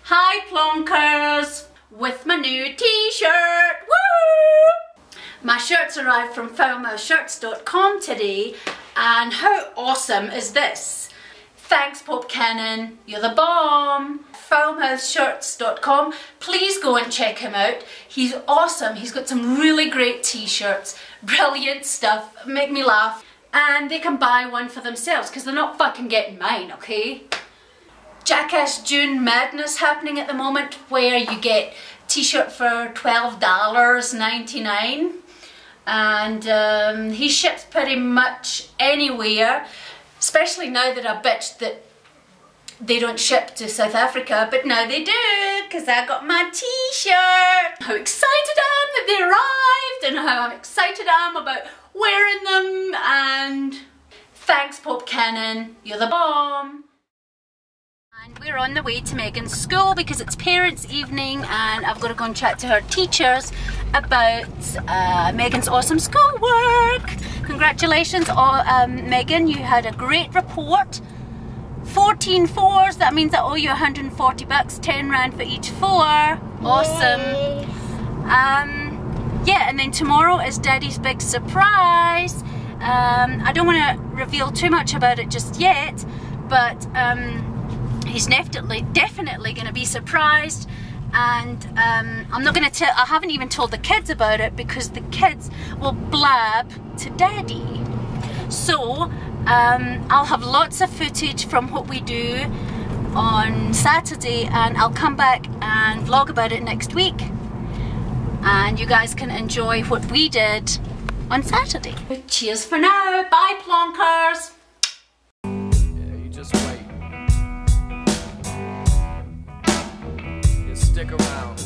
Hi plonkers! With my new t-shirt! Woo! My shirts arrived from foulmouthshirts.com today, and how awesome is this? Thanks Pop Cannon, you're the bomb! Foulmouthshirts.com, please go and check him out. He's awesome, he's got some really great t-shirts, brilliant stuff, make me laugh, and they can buy one for themselves because they're not fucking getting mine, okay? Jackass June madness happening at the moment where you get t-shirt for $12.99 and he ships pretty much anywhere, especially now that I bitched that they don't ship to South Africa, but now they do because I got my t-shirt. How excited I am that they arrived and how I'm excited I am about wearing them, and thanks Pop Cannon, you're the bomb. And we're on the way to Megan's school because it's parents' evening and I've got to go and chat to her teachers about Megan's awesome schoolwork. Congratulations, Megan, you had a great report. 14 fours, that means I owe you 140 bucks, 10 rand for each four. Awesome. Yeah, and then tomorrow is Daddy's big surprise. I don't want to reveal too much about it just yet, but he's definitely going to be surprised, and I'm not going to tell. I haven't even told the kids about it because the kids will blab to Daddy. So I'll have lots of footage from what we do on Saturday, and I'll come back and vlog about it next week, and you guys can enjoy what we did on Saturday. Cheers for now. Bye plonkers. Yeah, you just wait. Stick around.